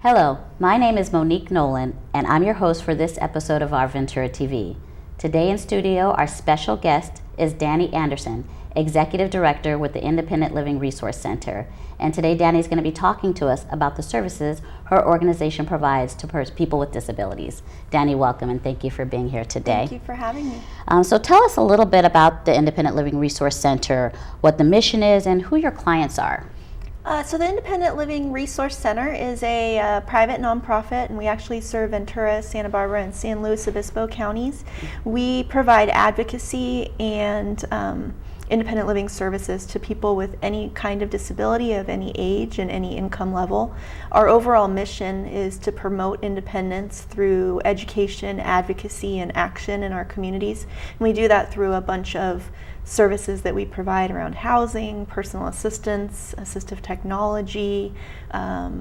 Hello, my name is Monique Nowlin, and I'm your host for this episode of OurVentura TV. Today in studio, our special guest is Dani Anderson, Executive Director with the Independent Living Resource Center. And today Dani is going to be talking to us about the services her organization provides to people with disabilities. Dani, welcome, and thank you for being here today. Thank you for having me. So tell us a little bit about the Independent Living Resource Center, what the mission is, and who your clients are. So the Independent Living Resource Center is a private nonprofit, and we actually serve Ventura, Santa Barbara, and San Luis Obispo counties. We provide advocacy and independent living services to people with any kind of disability of any age and any income level. Our overall mission is to promote independence through education, advocacy, and action in our communities. And we do that through a bunch of services that we provide around housing, personal assistance, assistive technology,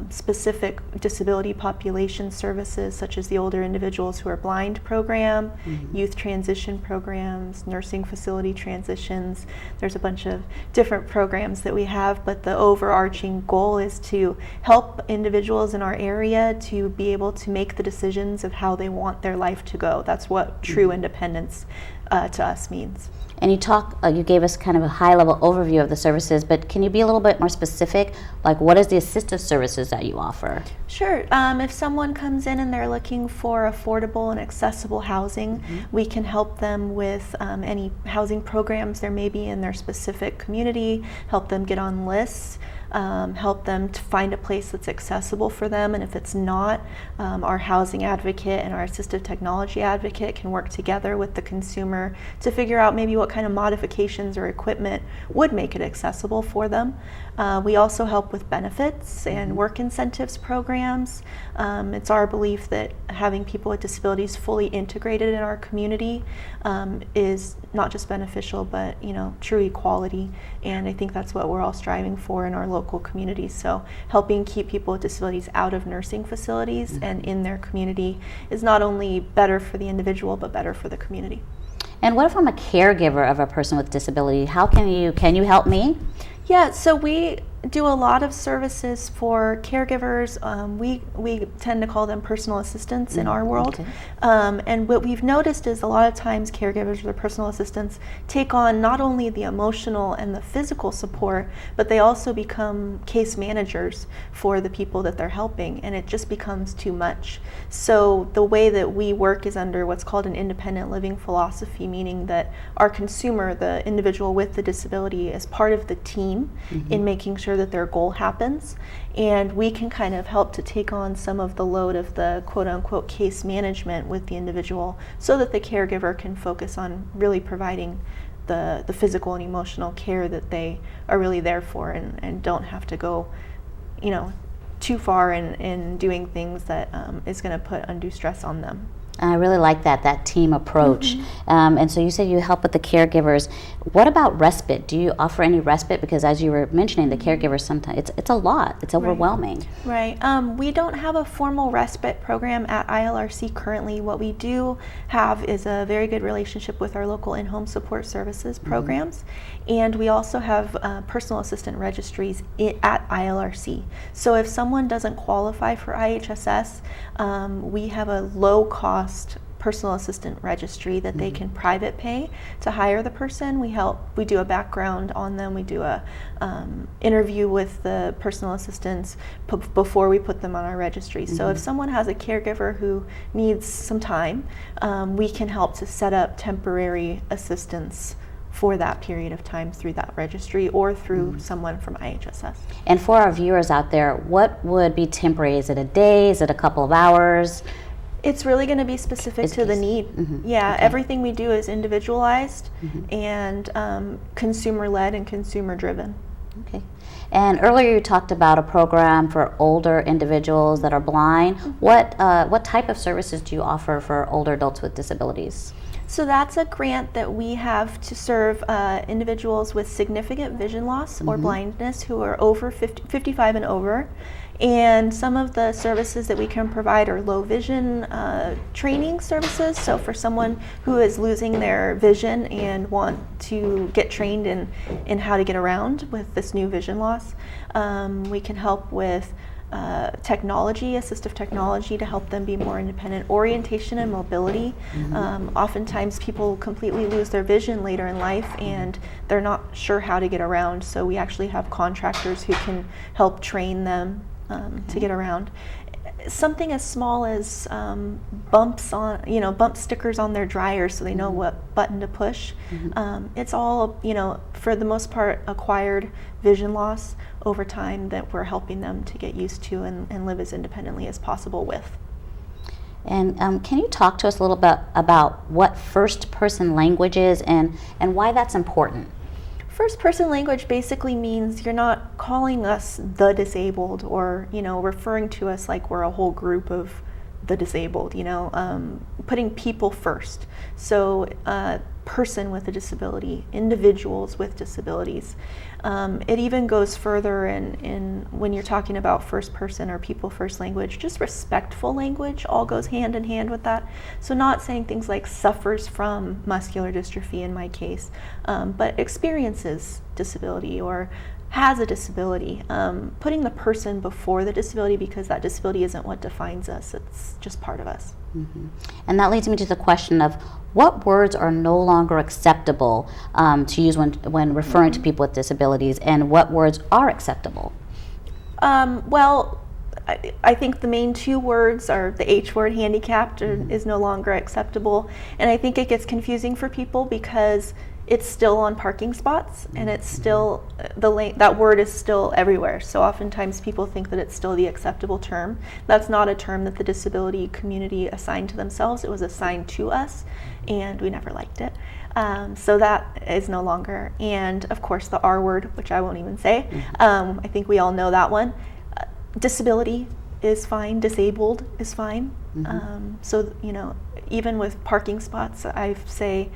specific disability population services such as the Older Individuals Who Are Blind program, youth transition programs, nursing facility transitions. There's a bunch of different programs that we have, but the overarching goal is to help individuals in our area to be able to make the decisions of how they want their life to go. That's what true independence to us means. And you gave us kind of a high-level overview of the services, but can you be a little bit more specific? Like, what is the assistive services that you offer? Sure. If someone comes in and they're looking for affordable and accessible housing, we can help them with any housing programs there may be in their specific community, help them get on lists, help them to find a place that's accessible for them, and if it's not, our housing advocate and our assistive technology advocate can work together with the consumer to figure out maybe what kind of modifications or equipment would make it accessible for them. We also help with benefits and work incentives programs. It's our belief that having people with disabilities fully integrated in our community is not just beneficial, but true equality, and I think that's what we're all striving for in our local communities. So helping keep people with disabilities out of nursing facilities and in their community is not only better for the individual, but better for the community. And what if I'm a caregiver of a person with disability? How can you help me? Yeah, so we do a lot of services for caregivers. We tend to call them personal assistants in our world. Okay. And what we've noticed is a lot of times caregivers or personal assistants take on not only the emotional and the physical support, but they also become case managers for the people that they're helping, and it just becomes too much. So the way that we work is under what's called an independent living philosophy, meaning that our consumer, the individual with the disability, is part of the team in making sure that their goal happens, and we can kind of help to take on some of the load of the quote-unquote case management with the individual so that the caregiver can focus on really providing the physical and emotional care that they are really there for, and don't have to go too far in doing things that is going to put undue stress on them. I really like that team approach. And so you said you help with the caregivers. What about respite? Do you offer any respite? Because as you were mentioning, the caregivers sometimes, it's a lot. It's overwhelming. Right. We don't have a formal respite program at ILRC currently. What we do have is a very good relationship with our local in-home support services programs. And we also have personal assistant registries at ILRC. So if someone doesn't qualify for IHSS, we have a low-cost personal assistant registry that they can private pay to hire the person. We do a background on them. We do a interview with the personal assistants before we put them on our registry. So if someone has a caregiver who needs some time, we can help to set up temporary assistance for that period of time through that registry or through someone from IHSS. And for our viewers out there, what would be temporary? Is it a day? Is it a couple of hours? It's really going to be specific to the need. Yeah, Okay. Everything we do is individualized and consumer-led and consumer-driven. Okay. And earlier you talked about a program for older individuals that are blind. What type of services do you offer for older adults with disabilities? So that's a grant that we have to serve individuals with significant vision loss or blindness who are over 55 and over. And some of the services that we can provide are low vision training services. So for someone who is losing their vision and want to get trained in how to get around with this new vision loss, we can help with technology, assistive technology, to help them be more independent. Orientation and mobility. Oftentimes people completely lose their vision later in life and they're not sure how to get around, so we actually have contractors who can help train them to get around. Something as small as bumps on, bump stickers on their dryer so they know what button to push. It's all, for the most part, acquired vision loss over time that we're helping them to get used to and live as independently as possible with. And can you talk to us a little bit about what first-person language is and why that's important? First-person language basically means you're not calling us the disabled or, referring to us like we're a whole group of the disabled, putting people first. So person with a disability, individuals with disabilities. It even goes further in when you're talking about first person or people first language, just respectful language all goes hand in hand with that. So not saying things like suffers from muscular dystrophy in my case, but experiences disability or has a disability, putting the person before the disability because that disability isn't what defines us, it's just part of us. And that leads me to the question of what words are no longer acceptable to use when referring to people with disabilities, and what words are acceptable? Well, I think the main two words are the H word, handicapped, is no longer acceptable, and I think it gets confusing for people because it's still on parking spots, and it's still that word is still everywhere. So oftentimes people think that it's still the acceptable term. That's not a term that the disability community assigned to themselves. It was assigned to us, and we never liked it. So that is no longer. And of course, the R word, which I won't even say. I think we all know that one. Disability is fine. Disabled is fine. So even with parking spots, I say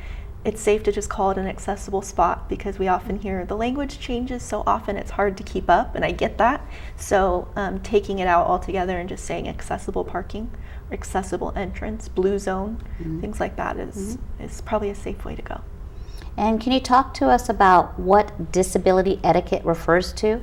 it's safe to just call it an accessible spot because we often hear the language changes so often it's hard to keep up, and I get that. So taking it out altogether and just saying accessible parking, or accessible entrance, blue zone, things like that is probably a safe way to go. And can you talk to us about what disability etiquette refers to?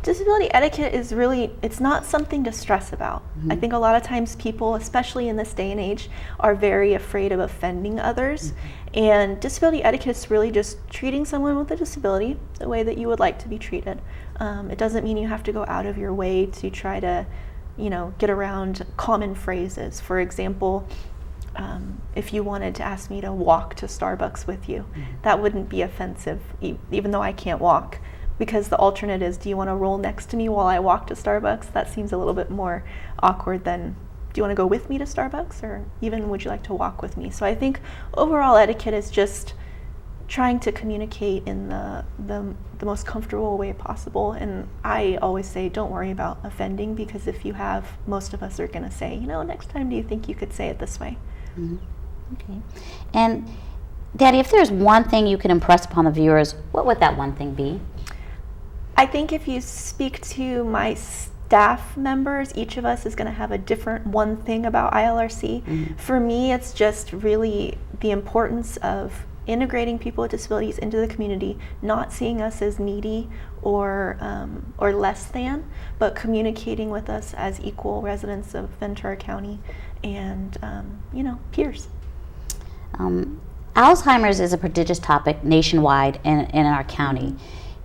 Disability etiquette is really, it's not something to stress about. I think a lot of times people, especially in this day and age, are very afraid of offending others. And disability etiquette is really just treating someone with a disability the way that you would like to be treated. It doesn't mean you have to go out of your way to try to, get around common phrases. For example, if you wanted to ask me to walk to Starbucks with you, that wouldn't be offensive, even though I can't walk. Because the alternate is, do you want to roll next to me while I walk to Starbucks? That seems a little bit more awkward than, do you want to go with me to Starbucks? Or even, would you like to walk with me? So I think overall etiquette is just trying to communicate in the most comfortable way possible. And I always say, don't worry about offending, because if you have, most of us are going to say, next time, do you think you could say it this way? Okay. And Daddy, if there's one thing you could impress upon the viewers, what would that one thing be? I think if you speak to my staff members, each of us is going to have a different one thing about ILRC. For me, it's just really the importance of integrating people with disabilities into the community, not seeing us as needy or less than, but communicating with us as equal residents of Ventura County and, peers. Alzheimer's is a prodigious topic nationwide in our county.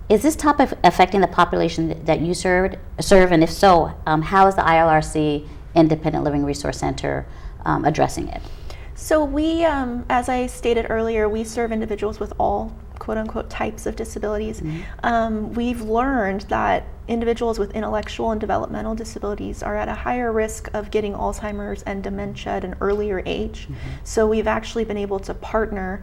Is this topic affecting the population that you serve? And if so, how is the ILRC Independent Living Resource Center addressing it? So we, as I stated earlier, we serve individuals with all quote-unquote types of disabilities. We've learned that individuals with intellectual and developmental disabilities are at a higher risk of getting Alzheimer's and dementia at an earlier age. So we've actually been able to partner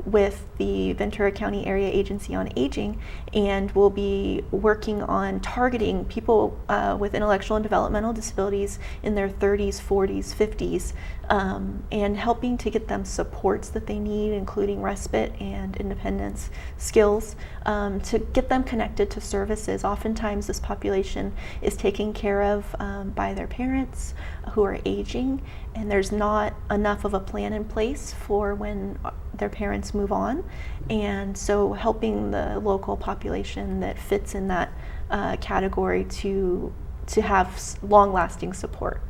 with the Ventura County Area Agency on Aging, and we'll be working on targeting people with intellectual and developmental disabilities in their 30s, 40s, 50s, and helping to get them supports that they need, including respite and independence skills, to get them connected to services. Oftentimes this population is taken care of by their parents who are aging, and there's not enough of a plan in place for when their parents move on. And so helping the local population that fits in that category to to have long-lasting support.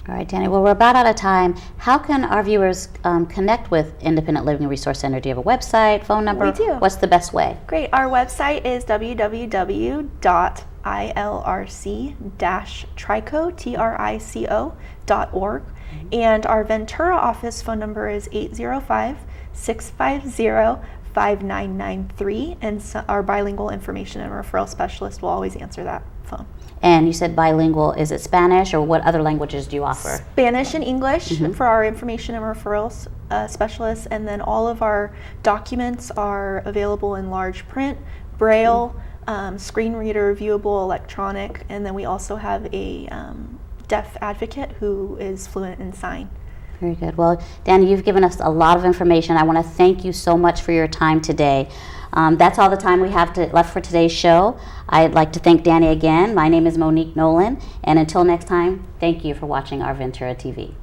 All right, Dani. Well, we're about out of time. How can our viewers connect with Independent Living Resource Center? Do you have a website, phone number? We do. What's the best way? Great. Our website is www.ilrc-trico.org. And our Ventura office phone number is 805-650-5993. And our bilingual information and referral specialist will always answer that phone. And you said bilingual. Is it Spanish, or what other languages do you offer? Spanish and English for our information and referrals specialists, and then all of our documents are available in large print, Braille, screen reader, viewable, electronic, and then we also have a deaf advocate who is fluent in sign. Very good. Well, Dani, you've given us a lot of information. I want to thank you so much for your time today. That's all the time we have left for today's show. I'd like to thank Dani again. My name is Monique Nowlin, and until next time, thank you for watching OurVentura TV.